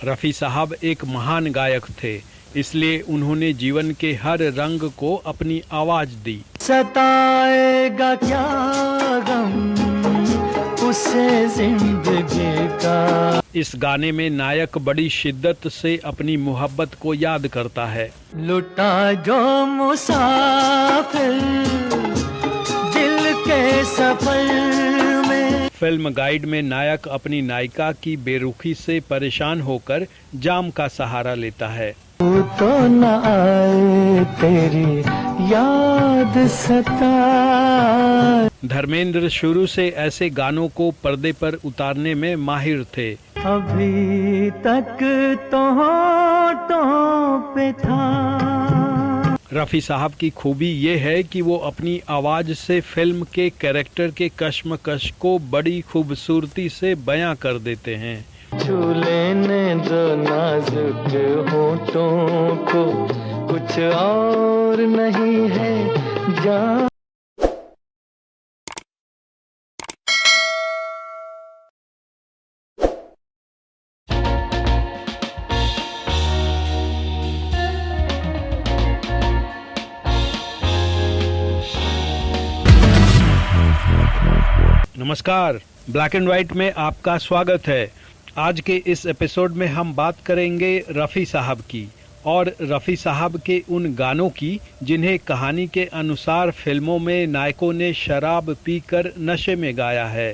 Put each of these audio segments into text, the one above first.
रफ़ी साहब एक महान गायक थे, इसलिए उन्होंने जीवन के हर रंग को अपनी आवाज दी। सताएगा क्या गम उसे जिंदगी का। इस गाने में नायक बड़ी शिद्दत से अपनी मोहब्बत को याद करता है। लुटा जो मुसाफिर दिल के सफर में। फिल्म गाइड में नायक अपनी नायिका की बेरुखी से परेशान होकर जाम का सहारा लेता है। तो न आए तेरी याद सता। धर्मेंद्र शुरू से ऐसे गानों को पर्दे पर उतारने में माहिर थे। अभी तक तो होठों पे था। रफ़ी साहब की खूबी ये है कि वो अपनी आवाज से फिल्म के कैरेक्टर के कश्मकश को बड़ी खूबसूरती से बयां कर देते हैं। छू लेने दो नाजुक होठों को, कुछ और नहीं है जान। नमस्कार, ब्लैक एंड व्हाइट में आपका स्वागत है। आज के इस एपिसोड में हम बात करेंगे रफ़ी साहब की और रफ़ी साहब के उन गानों की जिन्हें कहानी के अनुसार फिल्मों में नायकों ने शराब पीकर नशे में गाया है।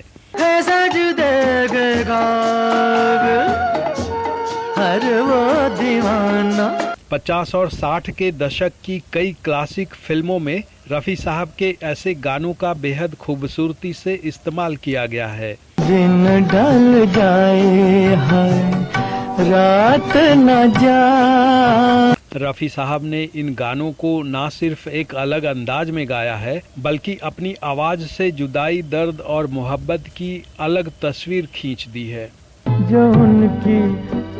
हर वो दीवाना। 50 और 60 के दशक की कई क्लासिक फिल्मों में रफ़ी साहब के ऐसे गानों का बेहद खूबसूरती से इस्तेमाल किया गया है। दिन ढल जाए है रात न जा। रफ़ी साहब ने इन गानों को ना सिर्फ एक अलग अंदाज में गाया है, बल्कि अपनी आवाज से जुदाई, दर्द और मोहब्बत की अलग तस्वीर खींच दी है। जो उनकी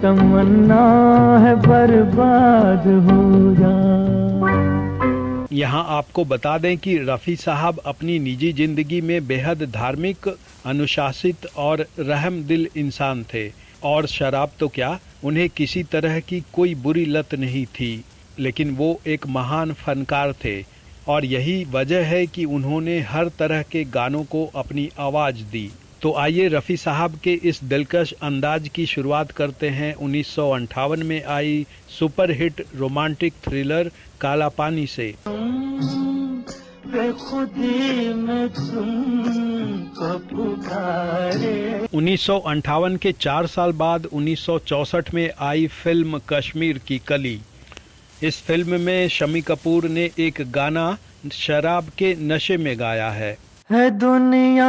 तमन्ना है बर्बाद हो जा। यहाँ आपको बता दें कि रफ़ी साहब अपनी निजी जिंदगी में बेहद धार्मिक, अनुशासित और रहमदिल इंसान थे और शराब तो क्या, उन्हें किसी तरह की कोई बुरी लत नहीं थी। लेकिन वो एक महान फनकार थे और यही वजह है कि उन्होंने हर तरह के गानों को अपनी आवाज दी। तो आइए रफ़ी साहब के इस दिलकश अंदाज की शुरुआत करते हैं 1958 में आई सुपरहिट रोमांटिक थ्रिलर काला पानी से। बेखुदी में तुमको पुकारे। 1958 के 4 साल बाद 1964 में आई फिल्म कश्मीर की कली। इस फिल्म में शम्मी कपूर ने एक गाना शराब के नशे में गाया है दुनिया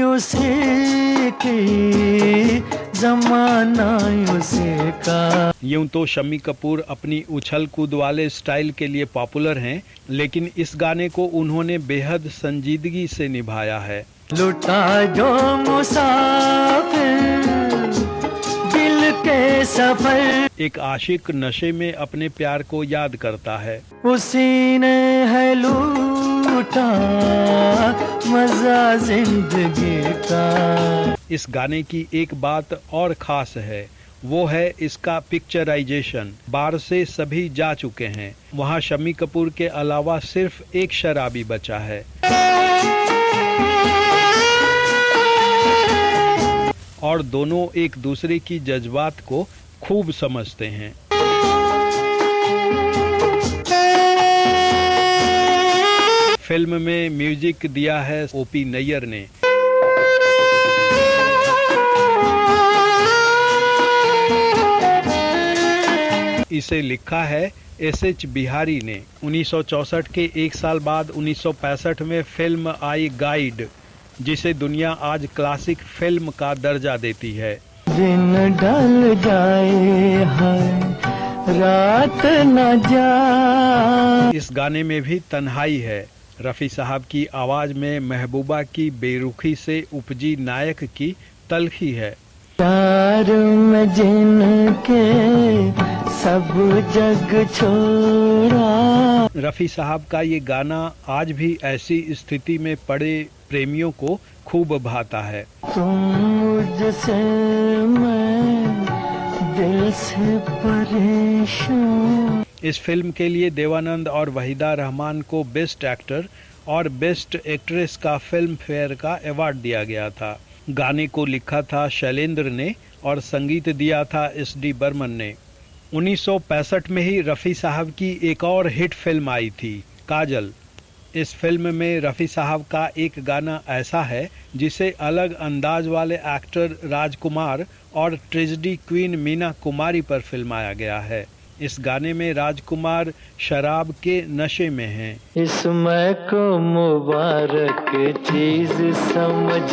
उसी की, जमाना उसी का। यूं तो शम्मी कपूर अपनी उछल कूद वाले स्टाइल के लिए पॉपुलर हैं, लेकिन इस गाने को उन्होंने बेहद संजीदगी से निभाया है। लुटा जो मुसाफिर दिल के सफर। एक आशिक नशे में अपने प्यार को याद करता है। उसी ने है लूटा मजा जिंदगी का। इस गाने की एक बात और खास है, वो है इसका पिक्चराइजेशन। बार से सभी जा चुके हैं, वहाँ शम्मी कपूर के अलावा सिर्फ एक शराबी बचा है और दोनों एक दूसरे की जज्बात को खूब समझते हैं। फिल्म में म्यूजिक दिया है ओपी नैयर ने। इसे लिखा है एस.एच. बिहारी ने। 1964 के एक साल बाद 1965 में फिल्म आई गाइड, जिसे दुनिया आज क्लासिक फिल्म का दर्जा देती है। दिन ढल जाए है रात न जा। इस गाने में भी तन्हाई है। रफ़ी साहब की आवाज में महबूबा की बेरुखी से उपजी नायक की तलखी है। प्यार में जिनके सब जग छोड़ा। रफ़ी साहब का ये गाना आज भी ऐसी स्थिति में पड़े प्रेमियों को खूब भाता है। तुम मुझसे, मैं दिल से परेशान। इस फिल्म के लिए देवानंद और वहीदा रहमान को बेस्ट एक्टर और बेस्ट एक्ट्रेस का फिल्म फेयर का अवार्ड दिया गया था। गाने को लिखा था शैलेंद्र ने और संगीत दिया था एस.डी. बर्मन ने। 1965 में ही रफ़ी साहब की एक और हिट फिल्म आई थी, काजल। इस फिल्म में रफ़ी साहब का एक गाना ऐसा है जिसे अलग अंदाज वाले एक्टर राजकुमार और ट्रेजेडी क्वीन मीना कुमारी पर फिल्माया गया है। इस गाने में राजकुमार शराब के नशे में हैं। इसमें को मुबारक चीज समझ।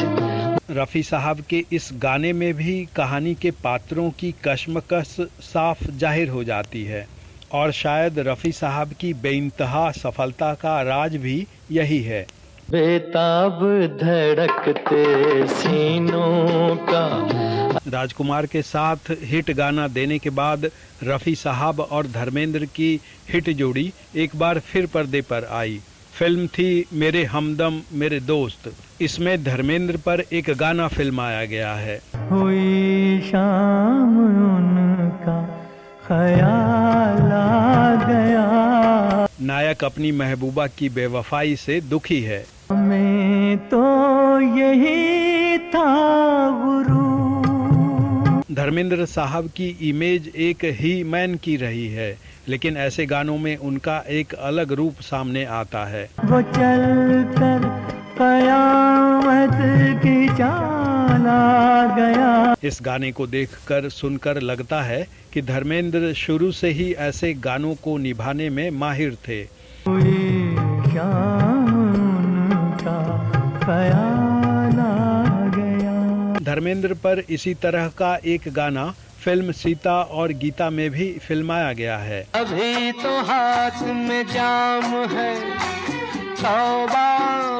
रफ़ी साहब के इस गाने में भी कहानी के पात्रों की कश्मकश साफ जाहिर हो जाती है और शायद रफ़ी साहब की बेइंतहा सफलता का राज भी यही है। बेताब धड़कते सीनों का। राजकुमार के साथ हिट गाना देने के बाद रफ़ी साहब और धर्मेंद्र की हिट जोड़ी एक बार फिर पर्दे पर आई। फिल्म थी मेरे हमदम मेरे दोस्त। इसमें धर्मेंद्र पर एक गाना फिल्माया गया है। हुई शाम उनका ख्याल आ गया। नायक अपनी महबूबा की बेवफाई से दुखी है। मैं तो यही था गुरु। धर्मेंद्र साहब की इमेज एक ही मैन की रही है, लेकिन ऐसे गानों में उनका एक अलग रूप सामने आता है। वो चल कर कयामत की चाल आ गया। इस गाने को देखकर सुनकर लगता है कि धर्मेंद्र शुरू से ही ऐसे गानों को निभाने में माहिर थे। हुई शाम उनका ख्याल आ गया। धर्मेंद्र पर इसी तरह का एक गाना फिल्म सीता और गीता में भी फिल्माया गया है। अभी तो हाथ में जाम है, तौबा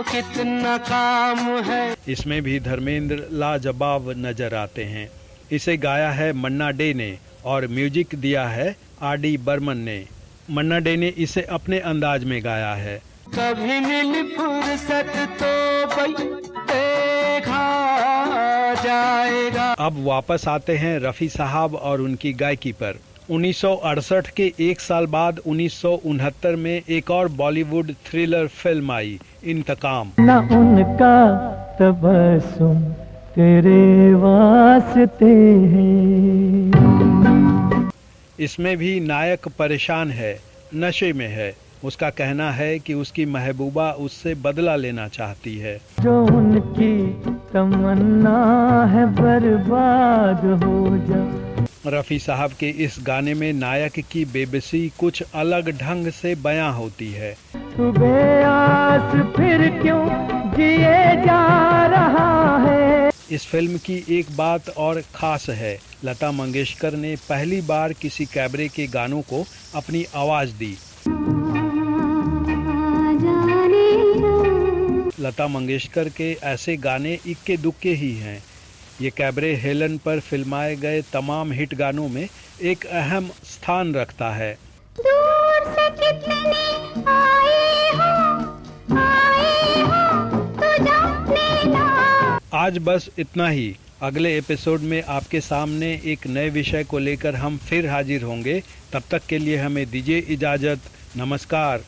कितना काम है। इसमें भी धर्मेंद्र लाजवाब नजर आते हैं। इसे गाया है मन्ना डे ने और म्यूजिक दिया है आर.डी. बर्मन ने। मन्ना डे ने इसे अपने अंदाज में गाया है। कभी मिल फुर्सत तो देखा जाएगा। अब वापस आते हैं रफ़ी साहब और उनकी गायकी पर। 1968 के एक साल बाद 1969 में एक और बॉलीवुड थ्रिलर फिल्म आई, इंतकाम। न उनका तबस्सुम तेरे वास्ते है। इसमें भी नायक परेशान है, नशे में है। उसका कहना है कि उसकी महबूबा उससे बदला लेना चाहती है। जो उनकी तमन्ना है बर्बाद हो जा। रफ़ी साहब के इस गाने में नायक की बेबसी कुछ अलग ढंग से बयां होती है। तू बेआस फिर क्यों जिए जा रहा है। इस फिल्म की एक बात और खास है, लता मंगेशकर ने पहली बार किसी कैबरे के गानों को अपनी आवाज दी। लता मंगेशकर के ऐसे गाने इक्के दुक्के ही हैं। ये कैबरे हेलन पर फिल्माए गए तमाम हिट गानों में एक अहम स्थान रखता है। दूर से कितने आए हो तो जाने ना। आज बस इतना ही। अगले एपिसोड में आपके सामने एक नए विषय को लेकर हम फिर हाजिर होंगे। तब तक के लिए हमें दीजिए इजाजत। नमस्कार।